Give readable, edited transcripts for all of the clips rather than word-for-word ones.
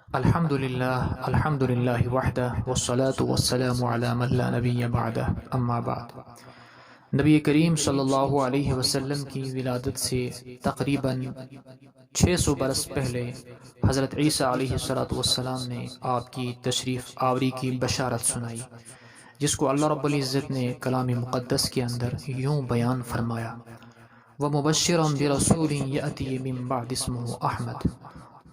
الحمد للہ وحدہ والصلاة والسلام علی من لا نبی بعدہ اما بعد۔ نبی کریم صلی اللہ علیہ وسلم کی ولادت سے تقریباً 600 برس پہلے حضرت عیسیٰ علیہ السلام نے آپ کی تشریف آوری کی بشارت سنائی، جس کو اللہ رب العزت نے کلام مقدس کے اندر یوں بیان فرمایا: وَمُبَشِّرًا بِرَسُولٍ يَأْتِي مِن بَعْدِ اسْمُهُ احمد،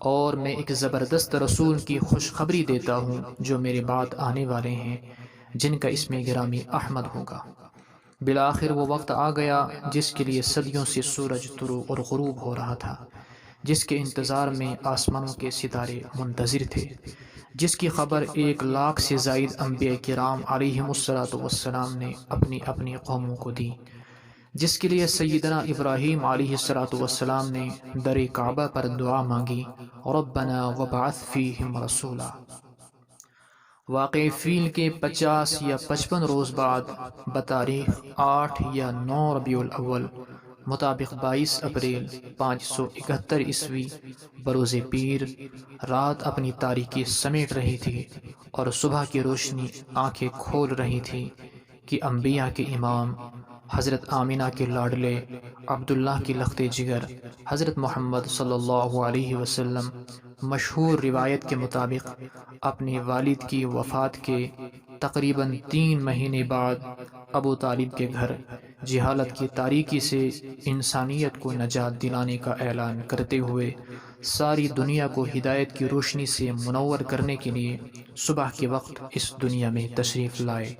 اور میں ایک زبردست رسول کی خوشخبری دیتا ہوں جو میرے بعد آنے والے ہیں، جن کا اسم گرامی احمد ہوگا۔ بالآخر وہ وقت آ گیا جس کے لیے صدیوں سے سورج طلوع اور غروب ہو رہا تھا، جس کے انتظار میں آسمانوں کے ستارے منتظر تھے، جس کی خبر 1,00,000 سے زائد انبیاء کرام علیہم السلام نے اپنی اپنی قوموں کو دی، جس کے لیے سیدنا ابراہیم علیہ السلام نے در کعبہ پر دعا مانگی: ربنا وبعث فیہم رسولا۔ واقع فیل کے 50 یا 55 روز بعد بتاریخ 8 یا 9 ربیع الاول مطابق 22 اپریل 571 عیسوی بروز پیر، رات اپنی تاریکی سمیٹ رہی تھی اور صبح کی روشنی آنکھیں کھول رہی تھی کہ انبیاء کے امام حضرت آمینہ کے لاڈلے عبداللہ کی لخت جگر حضرت محمد صلی اللہ علیہ وسلم مشہور روایت کے مطابق اپنے والد کی وفات کے تقریباً 3 مہینے بعد ابو طالب کے گھر جہالت کی تاریکی سے انسانیت کو نجات دلانے کا اعلان کرتے ہوئے ساری دنیا کو ہدایت کی روشنی سے منور کرنے کے لیے صبح کے وقت اس دنیا میں تشریف لائے۔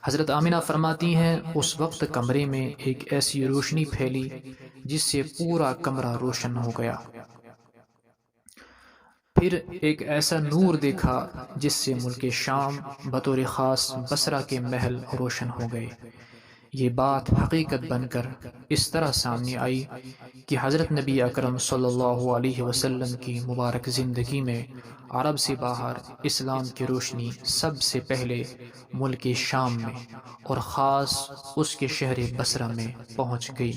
حضرت آمینہ فرماتی ہیں، اس وقت کمرے میں ایک ایسی روشنی پھیلی جس سے پورا کمرہ روشن ہو گیا۔ پھر ایک ایسا نور دیکھا جس سے ملک شام بطور خاص بصرہ کے محل روشن ہو گئے۔ یہ بات حقیقت بن کر اس طرح سامنے آئی کہ حضرت نبی اکرم صلی اللہ علیہ وسلم کی مبارک زندگی میں عرب سے باہر اسلام کی روشنی سب سے پہلے ملک شام میں اور خاص اس کے شہر بصرہ میں پہنچ گئی۔